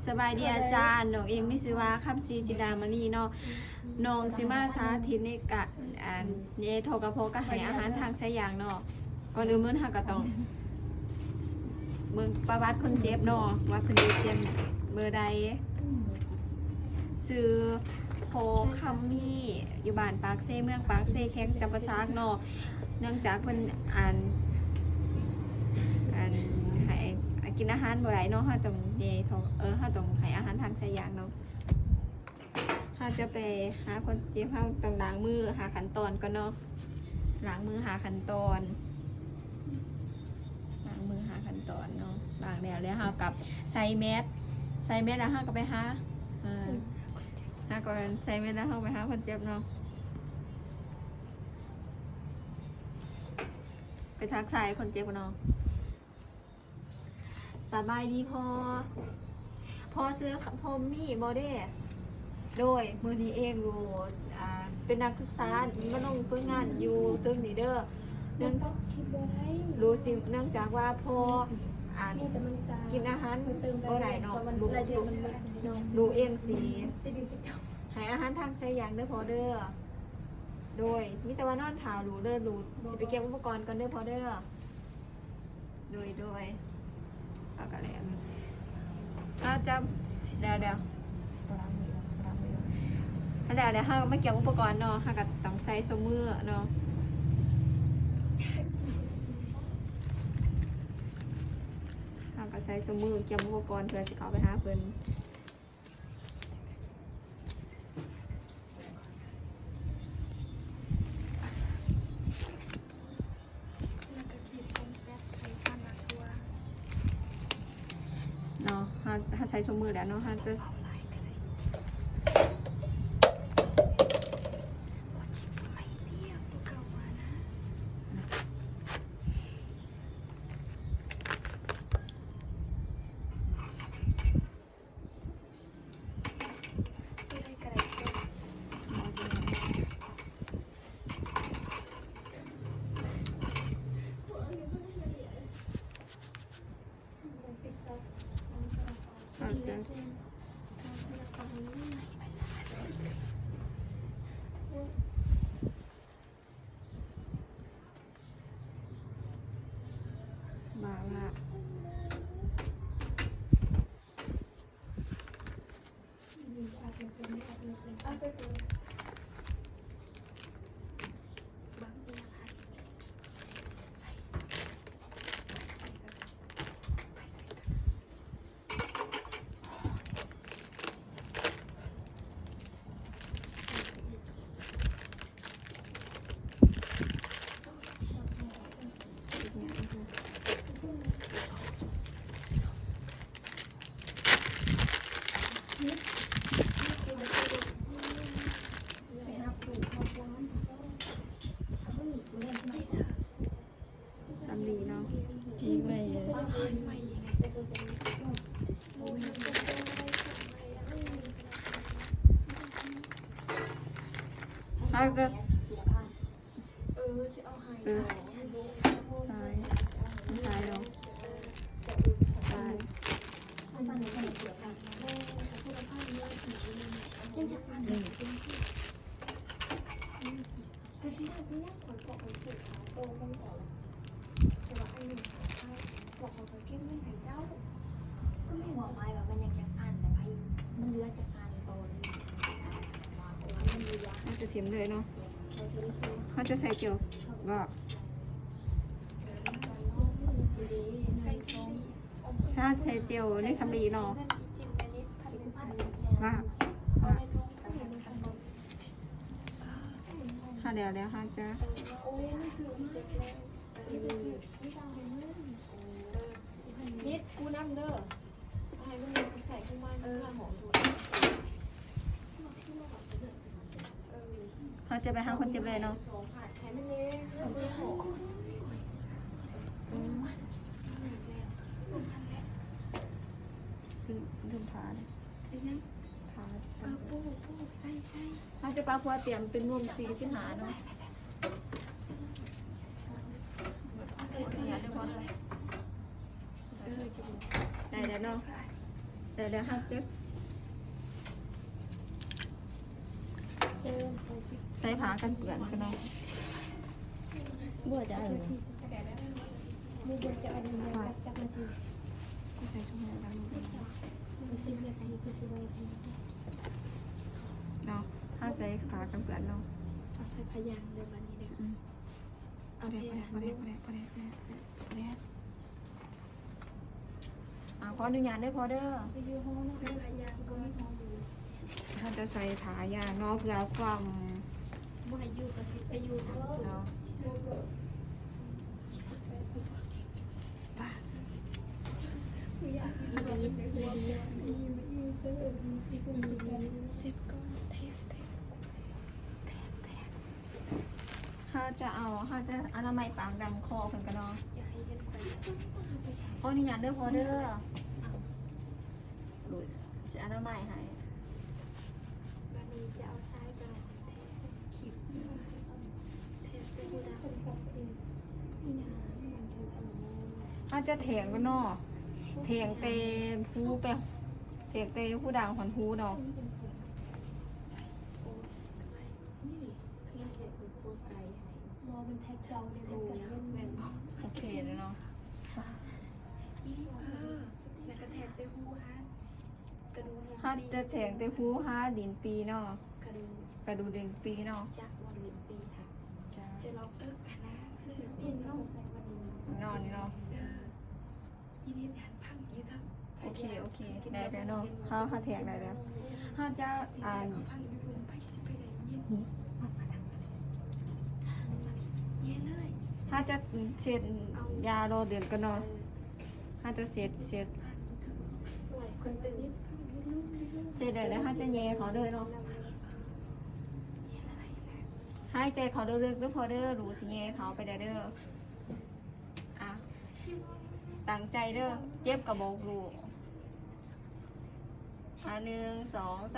สบายดีอาจารย์น้องเองไม่ซื้อว่าคำซีจิดามณีเนาะน้องซิมาสาธิตในกะเยโทกระโพก็ให้อาหารทางสายยางเนาะก่อนอื่นมื้อหากะต้องเบิ่งประวัติคนเจ็บเนาะว่าเพิ่นได้เจ็บเบอร์ใดซื้อโพคำมีอยู่บ้านปากเซเมืองปากเซแขกจำปาซักเนาะเนื่องจากเพิ่นให้กินอาหารบ่ได้เนาะเฮาต้องเฮาต้องให้อาหารทางสายยางเนาะเฮาจะไปหาคนเจ็บเฮาต้องล้างมือหาขั้นตอนก่อนเนาะล้างมือหาขั้นตอนล้างมือหาขั้นตอนเนาะล้างแล้วเฮากับใส่แมสแล้วเฮาก็ไปหาก่อนใส่แมสแล้วเฮาไปหาคนเจ็บเนาะไปทักทายคนเจ็บเนาะสบายดีพอซื้อพอมีบอเด้โดยมือนี้เองรู้เป็นนักศึกษามาลงฝึกงานอยู่ตึกนี้เด้อเนื่องรู้สิเนื่องจากว่าพอกินอาหารบ่ได้เนาะรู้เองสิให้อาหารทางสายยางเด้อพอเด้อโดยมีแต่ว่านอนถาวรู้เด้อรู้สิไปเก็บอุปกรณ์ก่อนเด้อพอเด้อโดยเอากระแล้วเอาจำเดี๋ยวเดี๋ยวห้าไม่เกี่ยวอุปกรณ์เนาะห้ากับต้องใส่สมือเนาะห้ากับใส่สมือเกี่ยวอุปกรณ์เพื่อจะเข้าไปหาเพิ่นเนาะถ้าใช้สมือแล้วเนาะถ้าจะมาละสำลีเนาะจีไม่ถ้าจะสิเอาให้ซ้ายเนาะซ้ายจะเทียมเลยเนาะเขาจะใส่เจียวก็ใส่เจียวในสำลีเนาะว่าเดี๋ยวจะนิดกูน้ำเด้อให้มึงใส่ขึ้นมาหอมดูเขาจะไปหาคนเจ็บเลยเนาะลืมขาเลยขาปูใส่เขาจะปลาพัวเตรียมเป็นมุมสีสิหาเนาะได้แล้วเนาะ เดี๋ยวเขาจะใส่ผ้ากันเปื้อนกันเนาะ บัวจะอะไร บัวจะอะไรเนี่ยจักนาที ก็ใส่ชั่วโมงละ มันสิบนาทีคือสิบนาที เนาะถ้าใส่ผ้ากันเปื้อนเนาะ เอาใส่พยางเดี๋ยววันนี้เดี๋ยว เอาได้ขออนุญาตได้พอเด้อ ไปอยู่ห้องนะใส่พยางก็ไม่ห้องอยู่ ถ้าจะใส่ผ้ายาเนาะเพื่อความ บ่ให้อยู่กับสิไปอยู่ก็ เนาะ เสร็จก็เทป ถ้าจะอนามัยปากดังคอเพิ่นกันเนาะ อย่าให้เห็นไป ขออนุญาตเด้อพอเด้อดูจะอนามัยให้ วันนี้จะเอาซ้ายไปขีดเทปไปดูนะคนสับเองนี่นะมันคืออันนี้ ถ้าจะเถียงกันเนาะเถียงเตพูไปเสียงเตผู้ดังหอนพูเนาะ มอเป็นแท็กเจ้าในวงการเล่นแมนบอก โอเคเลยเนาะ แล้วก็แท็กได้หูฮะกระดูก ถ้าจะเถียงเตพูห้าดินปีเนาะ กระดูก กระดูดินปีเนาะ จากวันลินปีค่ะ จ้า จะลองนะซื้อตีนน้อง นอนเนาะ ทีนี้หันพังอยู่ทั้ง โอเคได้แล้วเนาะเขาเถียงได้แล้วเขาจะอ่าน พังอยู่รวมไปสิไปได้เย็นเลย ถ้าจะเสร็จยาโรเดือนก็เนาะถ้าจะเสร็จ คนตื่น เสร็จเลยแล้วถ้าจะแย่เขาเลยเนาะให้ใจเขาเด้อเด้อพอเด้อรู้สิแย่เขาไปได้เด้ออ่ะตั้งใจเด้อเจ็บกับบอกลูก1 2 3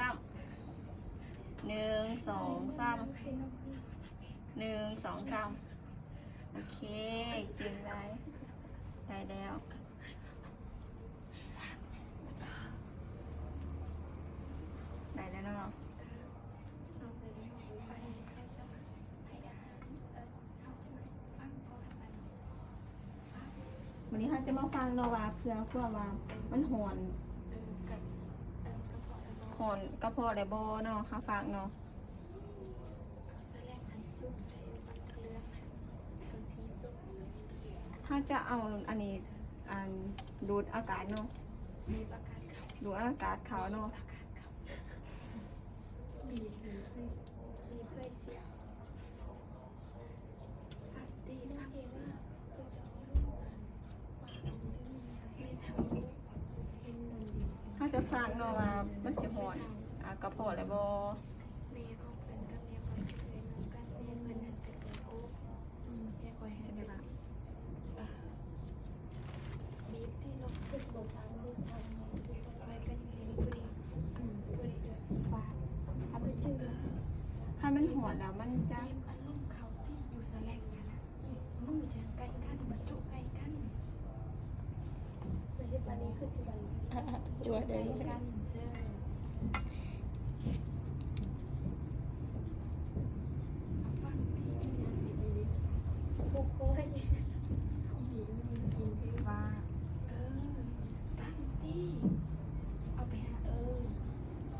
1 2 3 โอเคจริงได้แล้วเนาะวันนี้เขาจะมาฟังเนาะว่าเพื่อว่ามันหอนกระเพาะได้บ่เนาะเขาฟังเนาะถ้าจะเอาอันนี้ดูดอากาศเนาะ มีประกาศเขา ดูดอากาศเขาเนาะ มีเพื่อนเสียฟังตีฟังว่าไม่ทำเห็นนน ถ้าจะฟังเนาะว่ามันจะหอนกระเพาะได้บ่ เมย์ของเป็นกับเมย์ของเป็นน้องกันเมย์เงินนั่นเป็นโอ้เมย์คอยให้ได้ละบีบที่เราเพื่อสบอกทางลูกทางไปก็ยังเห็นผู้ดีเดือดฟ้าถ้าเป็นชื่อ ถ้ามันหอนแล้วมันจะ ทีมอารมณ์เขาที่อยู่แสลงกันนะมือจะใกล้กันบรรจุใกล้กันประเทศวันนี้คือสิบัน บัว ใก เดิ ล้ น กันเจอฟังที่นี่พวกโค้ย ว่า ฟังที่เอาไปหา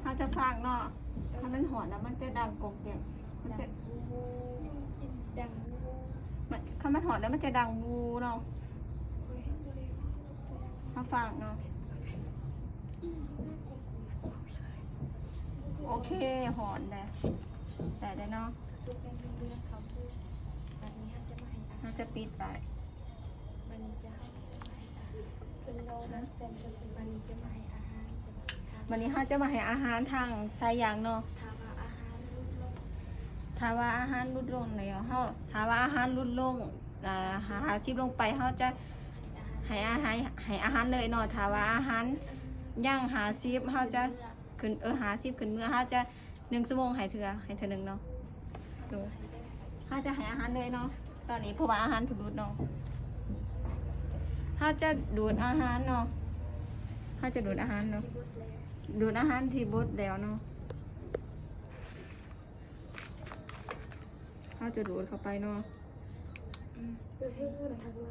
ถ้าจะฟังเนาะถ้ามันหอนแล้วมันจะดังกบเนี่ยมันจะ ดัง ถ้ามันหอนแล้วมันจะดังวูเนาะ โอ้ยบริวาร ถ้าฟังเนาะโอเคหอนเลยแต่ได้เนาะ สุกเป็นเรื่องเขาทุกวันนี้จะมาให้อาหาร มันจะปิดไป วันนี้จะให้เป็นโลนะเป็นวันนี้จะมาให้อาหาร วันนี้เขาจะมาให้อาหารทางสายยางเนาะ ถามว่าอาหารลดลง ถ้าว่าอาหารลดลงเลยเขาถ้าว่าอาหารลดลงหาชิบลงไปเขาจะให้อาหารเลยเนาะถ้าว่าอาหารย่างหาชิบเขาจะขึ้นหาชิบขึ้นเมื่อเขาจะ1 ชั่วโมงให้เถื่อหนึ่งเนาะดูเขาจะให้อาหารเลยเนาะตอนนี้เพราะว่าอาหารถูกดูดเนาะเขาจะดูดอาหารเนาะเขา เขาจะดูดอาหารเนาะ ที่บดแล้ว ดูดอาหารที่บดแล้วเนาะเขาจะดูดเข้าไปเนาะ เดี๋ยวให้เงินทางเรา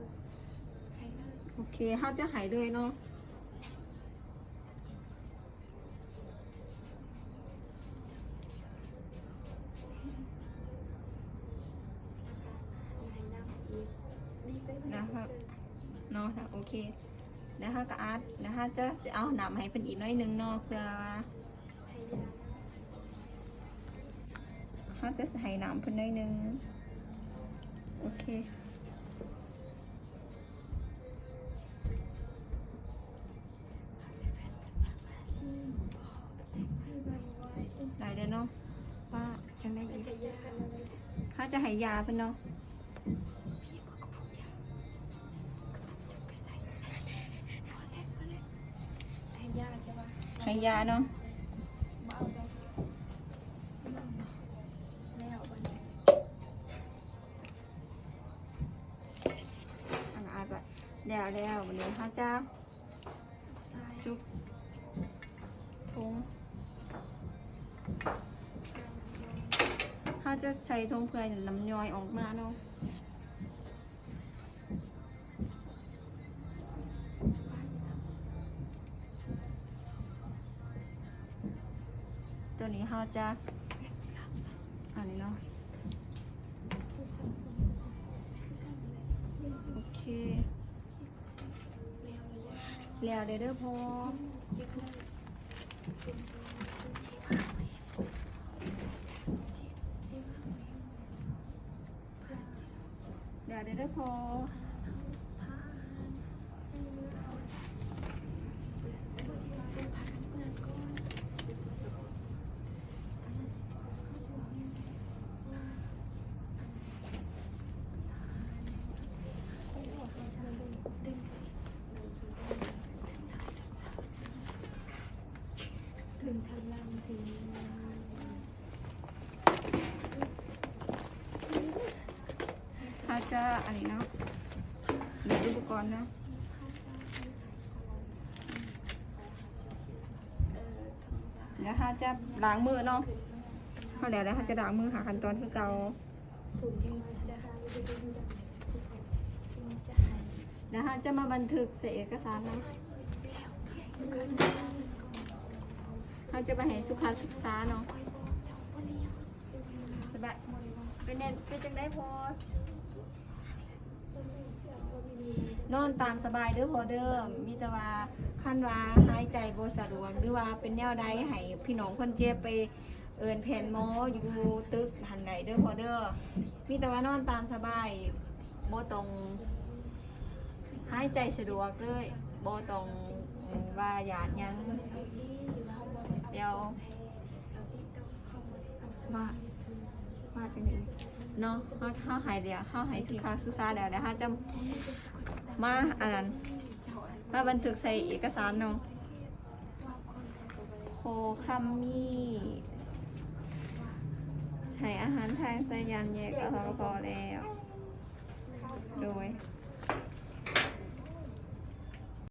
ให้เลย โอเคเขาจะหายเลยเนาะ ให้น้ำอีกนี่ไปมัน นะครับเนาะโอเคนะคะก็อาร์ตนะคะจะเอาหนำให้เป็นอีกน้อยหนึงเนาะเพื่อ ให้ยา เขาจะใส่หนำเป็นน้อยหนึงโอเคได้เด้อเนาะว่าจังได้อีก ให้ยาอะไร เขาจะให้ยาเพิ่นเนาะ ให้ยาจะว่า ให้ยาเนาะ มาเอาไปแล้ววันนี้ อันอาร์ตว่าแล้ววันนี้เขาจะ สุดท้าย ชุบทุงเขาจะใช้ทุงเพื่อน้ำย่อยออกมาเนาะตัวนี้เขาจะอันนี้เนาะโอเคแล้วเด้อพอแล้วเด้อพอถึงทางล่างถึง เขาจะอันนี้เนาะเดี๋ยวอุปกรณ์เนาะเดี๋ยวเขาจะล้างมือเนาะเขาแล้วเขาจะล้างมือหาขั้นตอนคือเก่า ถูกจริงจะหายจริงจะหาย แล้วเขาจะมาบันทึกใส่เอกสารเนาะ สุขภาพ เขาจะไปให้สุขาศึกษาเนาะสบายเป็นเน็ตเป็นจังได้พอนอนตามสบายเด้อพอเด้อมีแต่ว่าขั้นว่าหายใจบ่สะดวกหรือว่าเป็นแนวใดให้พี่น้องคนเจ็บไปเอิ้นแผนหมออยู่ตึกหันใดเด้อพอเด้อมีแต่ว่านอนตามสบายบ่ต้องหายใจสะดวกเลยบ่ต้องว่าหยาดหยังเดี๋ยวว่าจังได๋เนาะเฮาหายเดี๋ยวเฮาหายสุขาศึกษาแล้วเฮาจะมาอันนั้นมาบันทึกใส่เอกสารเนาะโคคัมมี่ใช้อาหารทางสายยานแยกก็พอแล้วโดย